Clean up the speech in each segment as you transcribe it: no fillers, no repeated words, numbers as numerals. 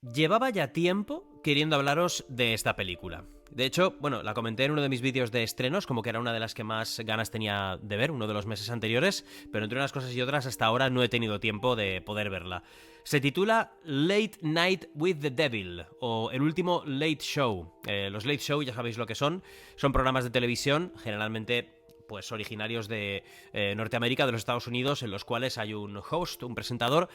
Llevaba ya tiempo queriendo hablaros de esta película. De hecho, bueno, la comenté en uno de mis vídeos de estrenos, como que era una de las que más ganas tenía de ver, uno de los meses anteriores, pero entre unas cosas y otras hasta ahora no he tenido tiempo de poder verla. Se titula Late Night with the Devil, o El último Late Show. Los Late Show ya sabéis lo que son programas de televisión, generalmente pues originarios de Norteamérica, de los Estados Unidos, en los cuales hay un host, un presentador.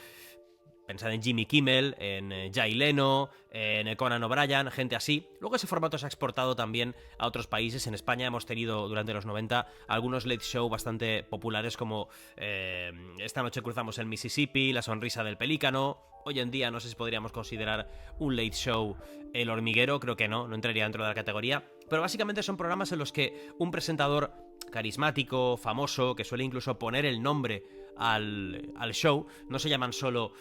Pensad en Jimmy Kimmel, en Jay Leno, en Conan O'Brien, gente así. Luego ese formato se ha exportado también a otros países. En España hemos tenido durante los 90 algunos late show bastante populares como Esta noche cruzamos el Mississippi, La sonrisa del pelícano. Hoy en día no sé si podríamos considerar un late show El hormiguero, creo que no entraría dentro de la categoría. Pero básicamente son programas en los que un presentador carismático, famoso, que suele incluso poner el nombre al show, no se llaman solo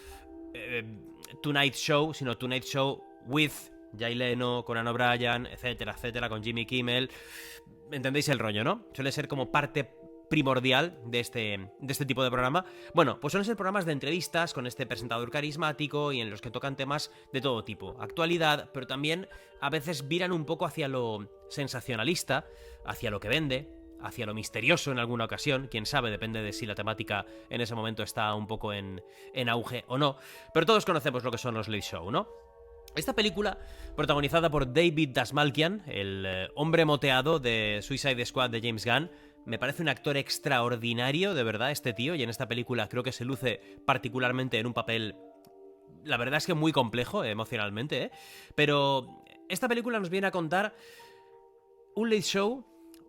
Tonight Show, sino Tonight Show with Jay Leno, Conan O'Brien, etcétera, etcétera, con Jimmy Kimmel. ¿Entendéis el rollo, no? Suele ser como parte primordial de este tipo de programa. Bueno, pues suelen ser programas de entrevistas con este presentador carismático y en los que tocan temas de todo tipo. Actualidad, pero también a veces viran un poco hacia lo sensacionalista, hacia lo que vende, hacia lo misterioso en alguna ocasión, quién sabe, depende de si la temática en ese momento está un poco en auge o no, pero todos conocemos lo que son los late show, ¿no? Esta película, protagonizada por David Dastmalchian, el hombre moteado de Suicide Squad de James Gunn, me parece un actor extraordinario, de verdad, este tío, y en esta película creo que se luce particularmente en un papel, la verdad es que muy complejo emocionalmente, ¿eh? Pero esta película nos viene a contar un late show,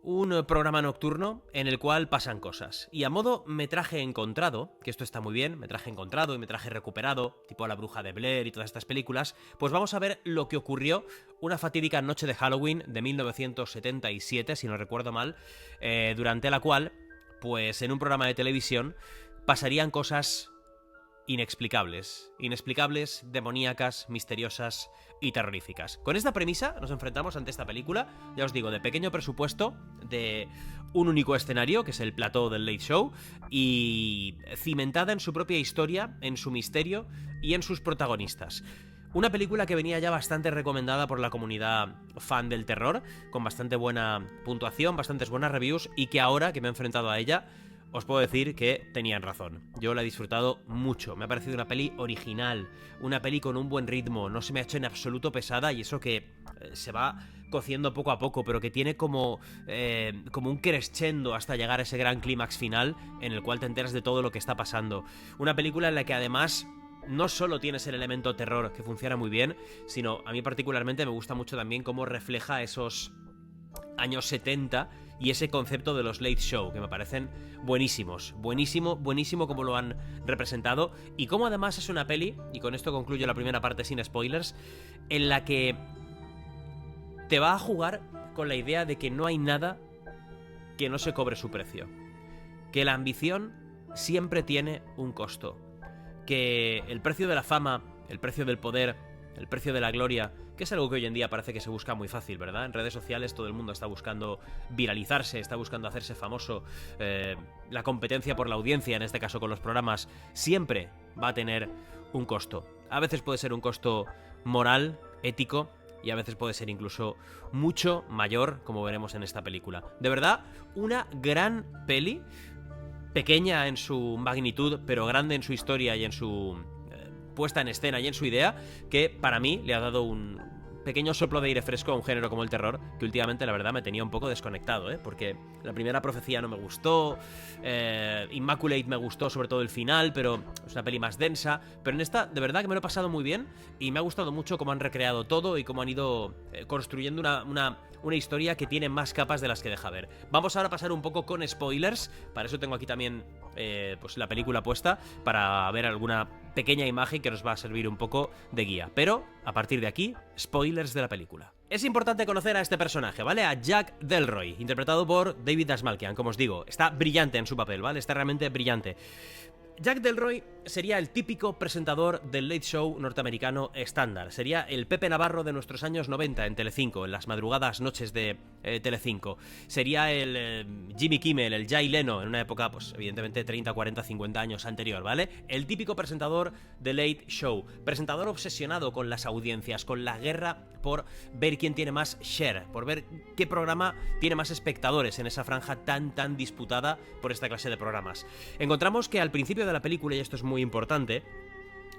un programa nocturno en el cual pasan cosas. Y a modo metraje encontrado, que esto está muy bien, metraje encontrado y metraje recuperado, tipo La bruja de Blair y todas estas películas, pues vamos a ver lo que ocurrió una fatídica noche de Halloween de 1977, si no recuerdo mal, durante la cual, pues en un programa de televisión, pasarían cosas inexplicables, demoníacas, misteriosas y terroríficas. Con esta premisa nos enfrentamos ante esta película, ya os digo, de pequeño presupuesto, de un único escenario, que es el plató del Late Show, y cimentada en su propia historia, en su misterio y en sus protagonistas. Una película que venía ya bastante recomendada por la comunidad fan del terror, con bastante buena puntuación, bastantes buenas reviews, y que ahora que me he enfrentado a ella, os puedo decir que tenían razón. Yo la he disfrutado mucho. Me ha parecido una peli original, una peli con un buen ritmo, no se me ha hecho en absoluto pesada, y eso que se va cociendo poco a poco, pero que tiene como un crescendo hasta llegar a ese gran clímax final en el cual te enteras de todo lo que está pasando. Una película en la que además no solo tienes el elemento terror, que funciona muy bien, sino a mí particularmente me gusta mucho también cómo refleja esos años 70 y ese concepto de los late show, que me parecen buenísimos. Buenísimo como lo han representado, y como además es una peli, y con esto concluyo la primera parte sin spoilers, en la que te va a jugar con la idea de que no hay nada que no se cobre su precio, que la ambición siempre tiene un costo, que el precio de la fama, el precio del poder, el precio de la gloria, que es algo que hoy en día parece que se busca muy fácil, ¿verdad? En redes sociales todo el mundo está buscando viralizarse, está buscando hacerse famoso. La competencia por la audiencia, en este caso con los programas, siempre va a tener un costo. A veces puede ser un costo moral, ético, y a veces puede ser incluso mucho mayor, como veremos en esta película. De verdad, una gran peli, pequeña en su magnitud, pero grande en su historia y en su puesta en escena y en su idea, que para mí le ha dado un pequeño soplo de aire fresco a un género como el terror, que últimamente la verdad me tenía un poco desconectado, porque La primera profecía no me gustó, Immaculate me gustó sobre todo el final, pero es una peli más densa, pero en esta de verdad que me lo he pasado muy bien y me ha gustado mucho cómo han recreado todo y cómo han ido construyendo una historia que tiene más capas de las que deja ver. Vamos ahora a pasar un poco con spoilers, para eso tengo aquí también pues la película puesta, para ver alguna pequeña imagen que nos va a servir un poco de guía. Pero, a partir de aquí, spoilers de la película. Es importante conocer a este personaje, ¿vale? A Jack Delroy, interpretado por David Dastmalchian, como os digo. Está brillante en su papel, ¿vale? Está realmente brillante. Jack Delroy sería el típico presentador del late show norteamericano estándar. Sería el Pepe Navarro de nuestros años 90 en Telecinco, en las madrugadas noches de Telecinco. Sería el Jimmy Kimmel, el Jay Leno, en una época, pues evidentemente 30, 40, 50 años anterior, ¿vale? El típico presentador de late show. Presentador obsesionado con las audiencias, con la guerra por ver quién tiene más share, por ver qué programa tiene más espectadores en esa franja tan disputada por esta clase de programas. Encontramos que al principio de la película, y esto es muy importante,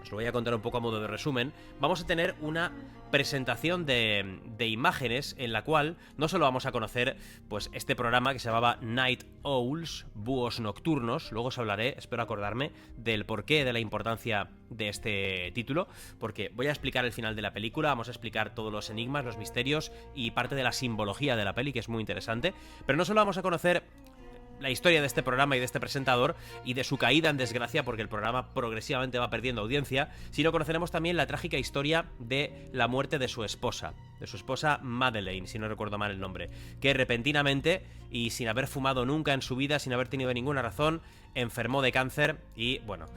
os lo voy a contar un poco a modo de resumen, vamos a tener una presentación de imágenes en la cual no solo vamos a conocer pues este programa que se llamaba Night Owls, búhos nocturnos, luego os hablaré, espero acordarme, del porqué de la importancia de este título, porque voy a explicar el final de la película, vamos a explicar todos los enigmas, los misterios y parte de la simbología de la peli, que es muy interesante, pero no solo vamos a conocer la historia de este programa y de este presentador y de su caída en desgracia porque el programa progresivamente va perdiendo audiencia, sino conoceremos también la trágica historia de la muerte de su esposa Madeleine, si no recuerdo mal el nombre, que repentinamente y sin haber fumado nunca en su vida, sin haber tenido ninguna razón, enfermó de cáncer y, bueno,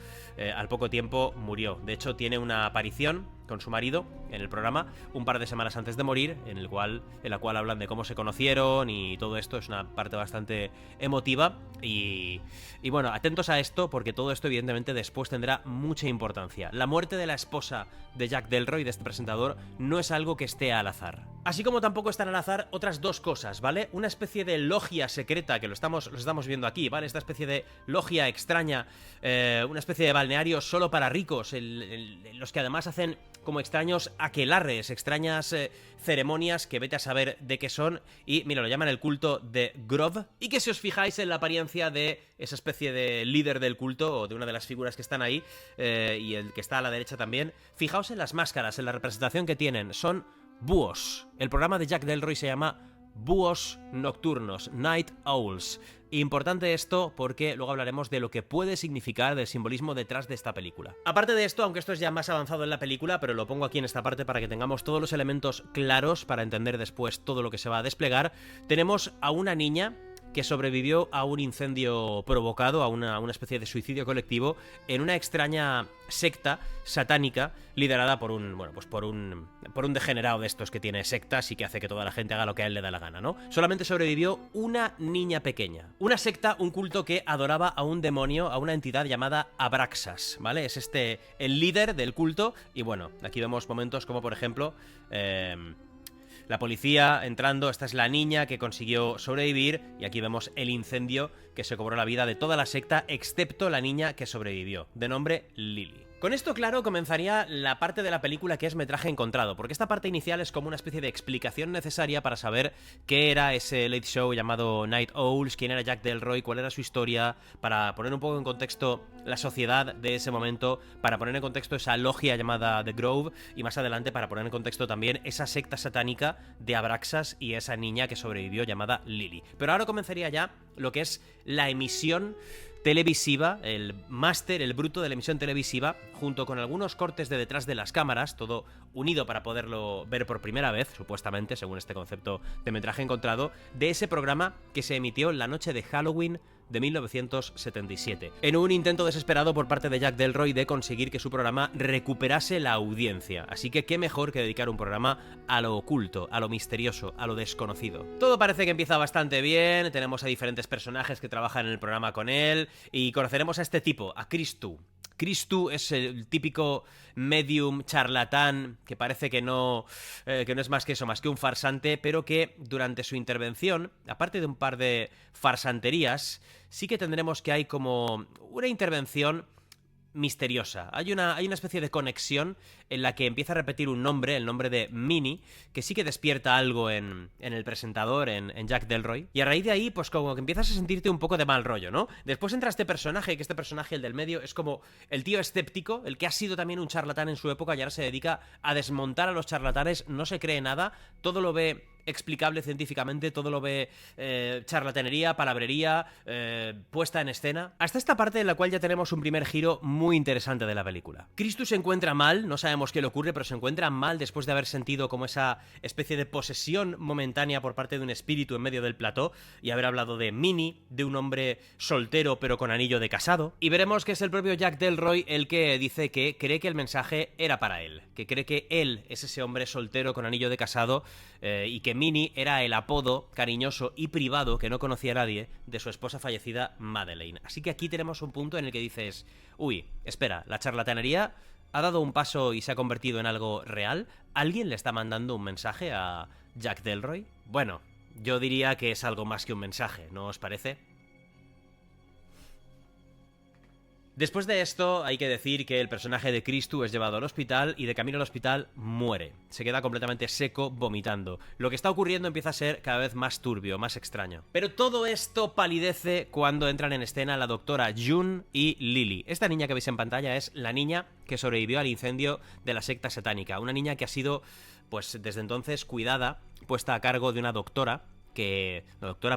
al poco tiempo murió. De hecho, tiene una aparición con su marido en el programa un par de semanas antes de morir, en la cual hablan de cómo se conocieron y todo esto. Es una parte bastante emotiva y bueno, atentos a esto porque todo esto evidentemente después tendrá mucha importancia. La muerte de la esposa de Jack Delroy, de este presentador, no es algo que esté al azar. Así como tampoco están al azar otras dos cosas, ¿vale? Una especie de logia secreta, que lo estamos viendo aquí, ¿vale? Esta especie de logia extraña, una especie de balneario solo para ricos, los que además hacen como extraños aquelarres, extrañas ceremonias que vete a saber de qué son. Y mira, lo llaman el culto de Grove. Y que si os fijáis en la apariencia de esa especie de líder del culto, o de una de las figuras que están ahí, y el que está a la derecha también, fijaos en las máscaras, en la representación que tienen. Son búhos. El programa de Jack Delroy se llama Búhos Nocturnos, Night Owls. Importante esto porque luego hablaremos de lo que puede significar, del simbolismo detrás de esta película. Aparte de esto, aunque esto es ya más avanzado en la película, pero lo pongo aquí en esta parte para que tengamos todos los elementos claros para entender después todo lo que se va a desplegar, tenemos a una niña que sobrevivió a un incendio provocado, a una especie de suicidio colectivo, en una extraña secta satánica liderada por un degenerado de estos que tiene sectas y que hace que toda la gente haga lo que a él le da la gana, ¿no? Solamente sobrevivió una niña pequeña. Una secta, un culto que adoraba a un demonio, a una entidad llamada Abraxas, ¿vale? Es el líder del culto y bueno, aquí vemos momentos como por ejemplo la policía entrando. Esta es la niña que consiguió sobrevivir y aquí vemos el incendio que se cobró la vida de toda la secta excepto la niña que sobrevivió, de nombre Lily. Con esto claro comenzaría la parte de la película que es metraje encontrado, porque esta parte inicial es como una especie de explicación necesaria para saber qué era ese late show llamado Night Owls, quién era Jack Delroy, cuál era su historia, para poner un poco en contexto la sociedad de ese momento, para poner en contexto esa logia llamada The Grove y más adelante para poner en contexto también esa secta satánica de Abraxas y esa niña que sobrevivió llamada Lily. Pero ahora comenzaría ya lo que es la emisión televisiva, el máster, el bruto de la emisión televisiva, junto con algunos cortes de detrás de las cámaras, todo unido para poderlo ver por primera vez, supuestamente, según este concepto de metraje encontrado, de ese programa que se emitió la noche de Halloween de 1977, en un intento desesperado por parte de Jack Delroy de conseguir que su programa recuperase la audiencia. Así que qué mejor que dedicar un programa a lo oculto, a lo misterioso, a lo desconocido. Todo parece que empieza bastante bien, tenemos a diferentes personajes que trabajan en el programa con él, y conoceremos a este tipo, a Christu. Christu es el típico medium charlatán que parece que no es más que eso, más que un farsante, pero que durante su intervención, aparte de un par de farsanterías, sí que tendremos que hay como una intervención misteriosa. Hay una especie de conexión en la que empieza a repetir un nombre, el nombre de Minnie, que sí que despierta algo en el presentador, en Jack Delroy. Y a raíz de ahí, pues como que empiezas a sentirte un poco de mal rollo, ¿no? Después entra este personaje, que este personaje, el del medio, es como el tío escéptico, el que ha sido también un charlatán en su época y ahora se dedica a desmontar a los charlatanes, no se cree nada, todo lo ve explicable científicamente, todo lo ve charlatanería, palabrería, puesta en escena. Hasta esta parte en la cual ya tenemos un primer giro muy interesante de la película. Christus se encuentra mal, no sabemos qué le ocurre, pero se encuentra mal después de haber sentido como esa especie de posesión momentánea por parte de un espíritu en medio del plató y haber hablado de Minnie, de un hombre soltero pero con anillo de casado. Y veremos que es el propio Jack Delroy el que dice que cree que el mensaje era para él, que cree que él es ese hombre soltero con anillo de casado y que Minnie era el apodo cariñoso y privado que no conocía a nadie de su esposa fallecida Madeleine. Así que aquí tenemos un punto en el que dices, uy, espera, la charlatanería ha dado un paso y se ha convertido en algo real. ¿Alguien le está mandando un mensaje a Jack Delroy? Bueno, yo diría que es algo más que un mensaje, ¿no os parece? Después de esto, hay que decir que el personaje de Christu es llevado al hospital y de camino al hospital muere. Se queda completamente seco, vomitando. Lo que está ocurriendo empieza a ser cada vez más turbio, más extraño. Pero todo esto palidece cuando entran en escena la doctora June y Lily. Esta niña que veis en pantalla es la niña que sobrevivió al incendio de la secta satánica. Una niña que ha sido, pues desde entonces, cuidada, puesta a cargo de una doctora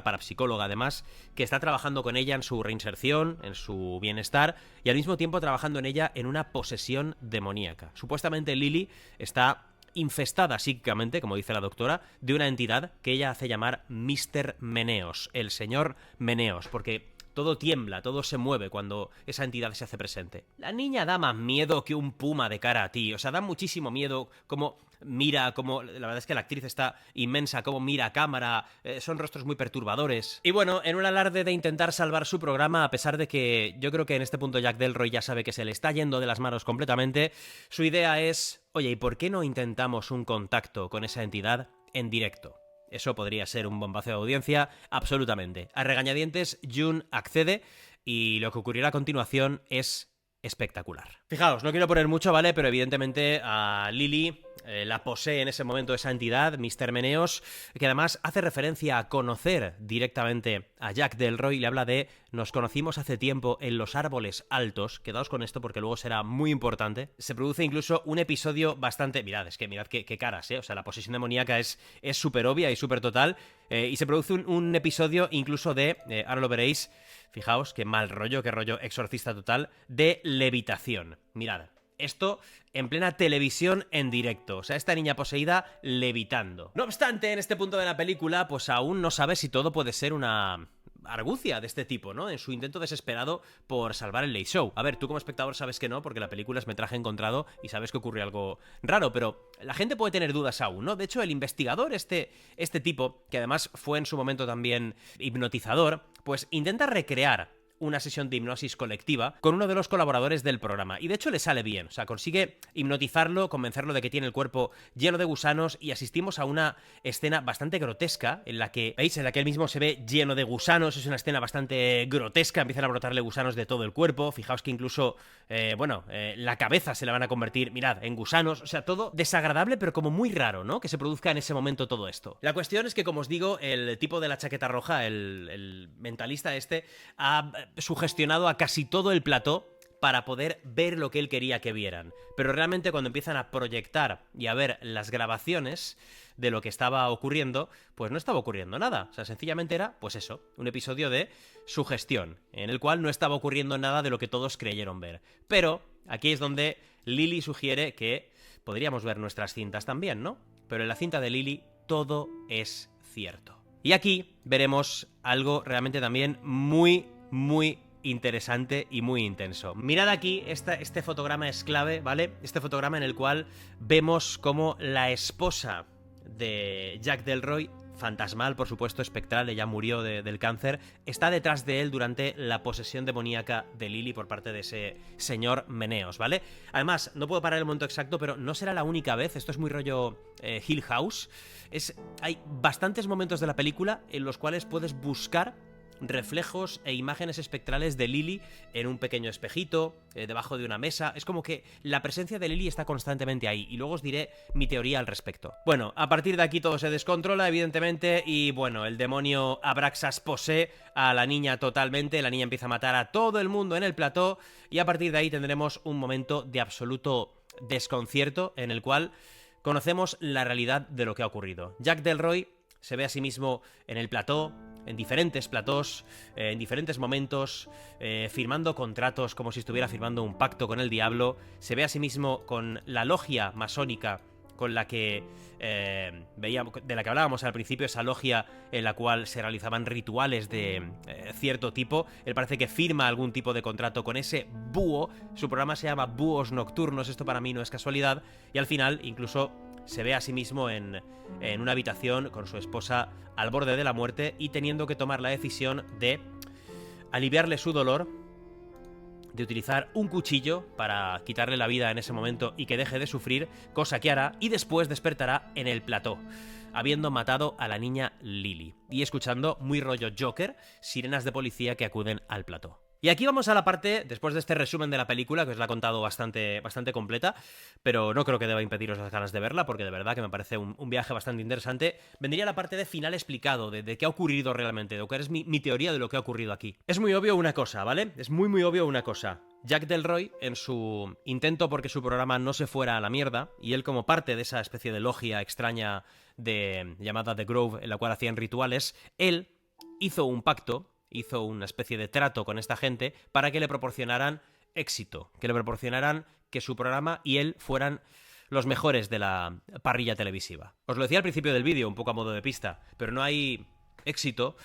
parapsicóloga además, que está trabajando con ella en su reinserción, en su bienestar, y al mismo tiempo trabajando en ella en una posesión demoníaca. Supuestamente Lily está infestada psíquicamente, como dice la doctora, de una entidad que ella hace llamar Mr. Meneos, el señor Meneos, porque todo tiembla, todo se mueve cuando esa entidad se hace presente. La niña da más miedo que un puma de cara a ti, o sea, da muchísimo miedo como mira, como la verdad es que la actriz está inmensa, como mira a cámara, son rostros muy perturbadores. Y bueno, en un alarde de intentar salvar su programa, a pesar de que yo creo que en este punto Jack Delroy ya sabe que se le está yendo de las manos completamente, su idea es, oye, ¿y por qué no intentamos un contacto con esa entidad en directo? Eso podría ser un bombazo de audiencia, absolutamente. A regañadientes, June accede y lo que ocurrirá a continuación es espectacular. Fijaos, no quiero poner mucho, ¿vale? Pero evidentemente a Lily la posee en ese momento esa entidad, Mr. Meneos, que además hace referencia a conocer directamente a Jack Delroy, le habla de nos conocimos hace tiempo en los árboles altos, quedaos con esto porque luego será muy importante. Se produce incluso un episodio bastante, mirad qué caras, o sea, la posesión demoníaca es súper obvia y súper total, y se produce un episodio incluso de, ahora lo veréis, fijaos qué mal rollo, qué rollo exorcista total, de levitación. Mirad, esto en plena televisión en directo, o sea, esta niña poseída levitando. No obstante, en este punto de la película, pues aún no sabe si todo puede ser una argucia de este tipo, ¿no? En su intento desesperado por salvar el Late Show. A ver, tú como espectador sabes que no, porque la película es metraje encontrado y sabes que ocurre algo raro, pero la gente puede tener dudas aún, ¿no? De hecho, el investigador, este tipo, que además fue en su momento también hipnotizador, pues intenta recrear una sesión de hipnosis colectiva con uno de los colaboradores del programa. Y de hecho le sale bien, o sea, consigue hipnotizarlo, convencerlo de que tiene el cuerpo lleno de gusanos y asistimos a una escena bastante grotesca en la que, ¿veis? En la que él mismo se ve lleno de gusanos, es una escena bastante grotesca, empiezan a brotarle gusanos de todo el cuerpo, fijaos que incluso, la cabeza se la van a convertir, mirad, en gusanos, o sea, todo desagradable pero como muy raro, ¿no? Que se produzca en ese momento todo esto. La cuestión es que, como os digo, el tipo de la chaqueta roja, el mentalista este, ha sugestionado a casi todo el plató para poder ver lo que él quería que vieran. Pero realmente cuando empiezan a proyectar y a ver las grabaciones de lo que estaba ocurriendo, pues no estaba ocurriendo nada. O sea, sencillamente era, pues eso, un episodio de sugestión, en el cual no estaba ocurriendo nada de lo que todos creyeron ver. Pero aquí es donde Lily sugiere que podríamos ver nuestras cintas también, ¿no? Pero en la cinta de Lily todo es cierto. Y aquí veremos algo realmente también muy interesante y muy intenso. Mirad aquí, este fotograma es clave, ¿vale? Este fotograma en el cual vemos cómo la esposa de Jack Delroy, fantasmal, por supuesto, espectral, ella murió del cáncer, está detrás de él durante la posesión demoníaca de Lily por parte de ese señor Meneos, ¿vale? Además, no puedo parar el momento exacto, pero no será la única vez, esto es muy rollo Hill House, hay bastantes momentos de la película en los cuales puedes buscar reflejos e imágenes espectrales de Lily en un pequeño espejito, debajo de una mesa. Es como que la presencia de Lily está constantemente ahí, y luego os diré mi teoría al respecto. Bueno, a partir de aquí todo se descontrola, evidentemente, y bueno, el demonio Abraxas posee a la niña totalmente, la niña empieza a matar a todo el mundo en el plató, y a partir de ahí tendremos un momento de absoluto desconcierto en el cual conocemos la realidad de lo que ha ocurrido. Jack Delroy se ve a sí mismo en el plató, en diferentes platós, en diferentes momentos, firmando contratos como si estuviera firmando un pacto con el diablo. Se ve a sí mismo con la logia masónica con la que veíamos, de la que hablábamos al principio, esa logia en la cual se realizaban rituales de cierto tipo. Él parece que firma algún tipo de contrato con ese búho. Su programa se llama Búhos Nocturnos, esto para mí no es casualidad. Y al final incluso se ve a sí mismo en una habitación con su esposa al borde de la muerte y teniendo que tomar la decisión de aliviarle su dolor, de utilizar un cuchillo para quitarle la vida en ese momento y que deje de sufrir, cosa que hará, y después despertará en el plató, habiendo matado a la niña Lily, y escuchando, muy rollo Joker, sirenas de policía que acuden al plató. Y aquí vamos a la parte, después de este resumen de la película, que os la he contado bastante completa, pero no creo que deba impediros las ganas de verla, porque de verdad que me parece un viaje bastante interesante. Vendría la parte de final explicado, de qué ha ocurrido realmente, de cuál es mi teoría de lo que ha ocurrido aquí. Es muy obvio una cosa, ¿vale? Es muy obvio una cosa. Jack Delroy, en su intento porque su programa no se fuera a la mierda, y él como parte de esa especie de logia extraña llamada The Grove, en la cual hacían rituales, él hizo un pacto, hizo una especie de trato con esta gente para que le proporcionaran éxito, que le proporcionaran que su programa y él fueran los mejores de la parrilla televisiva. Os lo decía al principio del vídeo, un poco a modo de pista, pero no hay éxito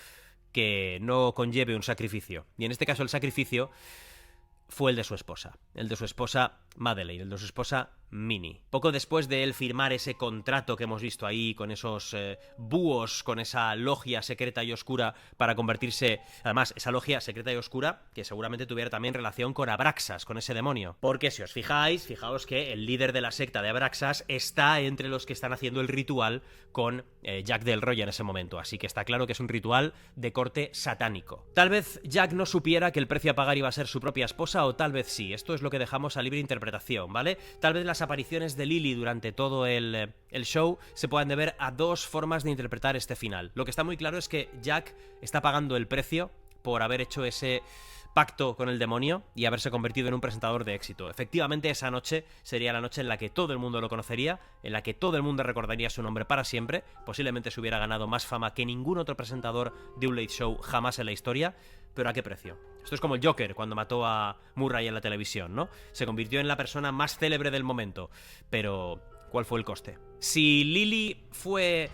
que no conlleve un sacrificio. Y en este caso el sacrificio fue el de su esposa Madeleine, el de su esposa Minnie. Poco después de él firmar ese contrato que hemos visto ahí, con esos búhos, con esa logia secreta y oscura para convertirse... Además, esa logia secreta y oscura que seguramente tuviera también relación con Abraxas, con ese demonio. Porque si os fijaos que el líder de la secta de Abraxas está entre los que están haciendo el ritual con Jack Delroy en ese momento. Así que está claro que es un ritual de corte satánico. Tal vez Jack no supiera que el precio a pagar iba a ser su propia esposa, o tal vez sí. Esto es lo que dejamos a libre interpretación, ¿vale? Tal vez las apariciones de Lily durante todo el show se puedan deber a dos formas de interpretar este final. Lo que está muy claro es que Jack está pagando el precio por haber hecho ese pacto con el demonio y haberse convertido en un presentador de éxito. Efectivamente, esa noche sería la noche en la que todo el mundo lo conocería, en la que todo el mundo recordaría su nombre para siempre. Posiblemente se hubiera ganado más fama que ningún otro presentador de un late show jamás en la historia. ¿Pero a qué precio? Esto es como el Joker cuando mató a Murray en la televisión, ¿no? Se convirtió en la persona más célebre del momento. Pero ¿cuál fue el coste? Si Lily fue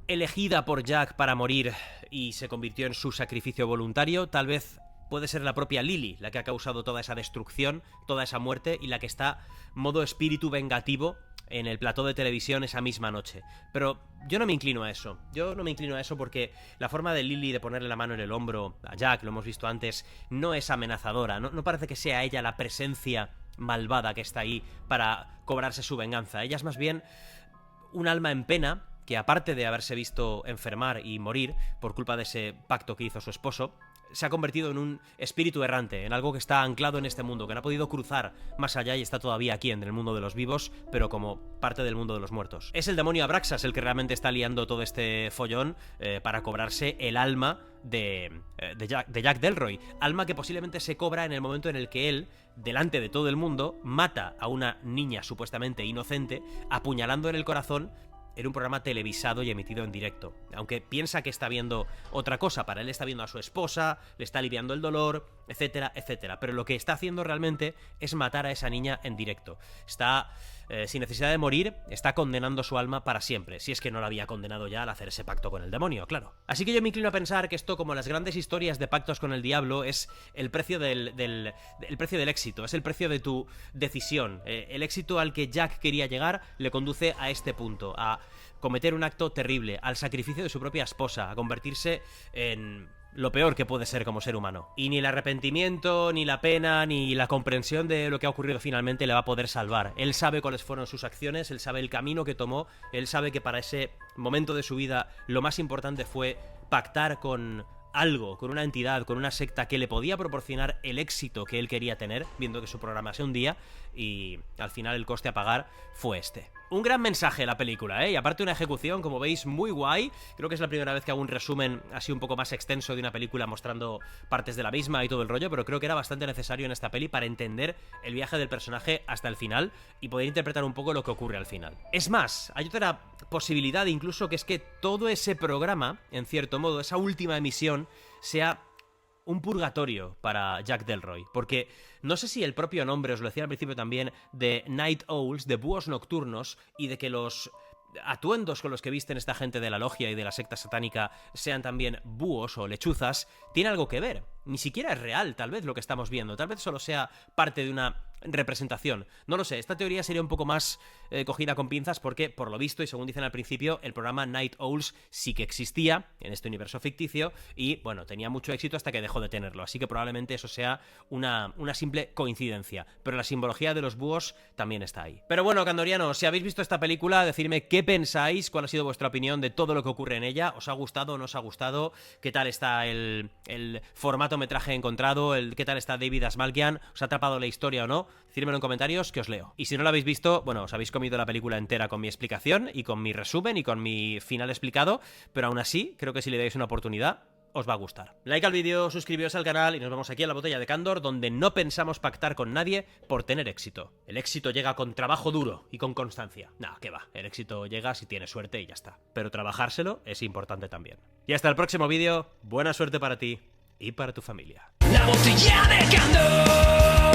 elegida por Jack para morir y se convirtió en su sacrificio voluntario, tal vez puede ser la propia Lily la que ha causado toda esa destrucción, toda esa muerte, y la que está modo espíritu vengativo en el plató de televisión esa misma noche. Pero yo no me inclino a eso. Yo no me inclino a eso porque la forma de Lily de ponerle la mano en el hombro a Jack, lo hemos visto antes, no es amenazadora. No parece que sea ella la presencia malvada que está ahí para cobrarse su venganza. Ella es más bien un alma en pena que, aparte de haberse visto enfermar y morir por culpa de ese pacto que hizo su esposo, se ha convertido en un espíritu errante, en algo que está anclado en este mundo, que no ha podido cruzar más allá y está todavía aquí en el mundo de los vivos, pero como parte del mundo de los muertos. Es el demonio Abraxas el que realmente está liando todo este follón para cobrarse el alma de Jack Delroy, alma que posiblemente se cobra en el momento en el que él, delante de todo el mundo, mata a una niña supuestamente inocente, apuñalando en el corazón en un programa televisado y emitido en directo. Aunque piensa que está viendo otra cosa, para él está viendo a su esposa, le está aliviando el dolor, etcétera, etcétera. Pero lo que está haciendo realmente es matar a esa niña en directo. Está, sin necesidad de morir, está condenando su alma para siempre, si es que no la había condenado ya al hacer ese pacto con el demonio, claro. Así que yo me inclino a pensar que esto, como las grandes historias de pactos con el diablo, es el precio el precio del éxito, es el precio de tu decisión. El éxito al que Jack quería llegar le conduce a este punto, a cometer un acto terrible, al sacrificio de su propia esposa, a convertirse en lo peor que puede ser como ser humano. Y ni el arrepentimiento, ni la pena, ni la comprensión de lo que ha ocurrido finalmente le va a poder salvar. Él sabe cuáles fueron sus acciones, él sabe el camino que tomó, él sabe que para ese momento de su vida lo más importante fue pactar con algo, con una entidad, con una secta que le podía proporcionar el éxito que él quería tener, viendo que su programa se hundía, y al final el coste a pagar fue este. Un gran mensaje la película, ¿eh? Y aparte una ejecución, como veis, muy guay. Creo que es la primera vez que hago un resumen así un poco más extenso de una película mostrando partes de la misma y todo el rollo, pero creo que era bastante necesario en esta peli para entender el viaje del personaje hasta el final y poder interpretar un poco lo que ocurre al final. Es más, hay otra posibilidad incluso, que es que todo ese programa, en cierto modo, esa última emisión, sea un purgatorio para Jack Delroy, porque no sé si el propio nombre, os lo decía al principio también, de Night Owls, de búhos nocturnos, y de que los atuendos con los que visten esta gente de la logia y de la secta satánica sean también búhos o lechuzas, tiene algo que ver. Ni siquiera es real, tal vez, lo que estamos viendo. Tal vez solo sea parte de una representación. No lo sé, esta teoría sería un poco más cogida con pinzas porque, por lo visto, y según dicen al principio, el programa Night Owls sí que existía en este universo ficticio y, bueno, tenía mucho éxito hasta que dejó de tenerlo. Así que probablemente eso sea una simple coincidencia. Pero la simbología de los búhos también está ahí. Pero bueno, Candorianos, si habéis visto esta película, decidme qué pensáis, cuál ha sido vuestra opinión de todo lo que ocurre en ella. ¿Os ha gustado o no os ha gustado? ¿Qué tal está el formato metraje encontrado? ¿Qué tal está David Asmalkian? ¿Os ha atrapado la historia o no? Decídmelo en comentarios que os leo. Y si no lo habéis visto, bueno, os habéis comido la película entera con mi explicación y con mi resumen y con mi final explicado, pero aún así, creo que si le dais una oportunidad, os va a gustar. Like al vídeo, suscribíos al canal y nos vemos aquí en la botella de Candor, donde no pensamos pactar con nadie por tener éxito. El éxito llega con trabajo duro y con constancia. Nah, qué va, el éxito llega si tienes suerte y ya está. Pero trabajárselo es importante también. Y hasta el próximo vídeo, buena suerte para ti y para tu familia. La botella de Candor.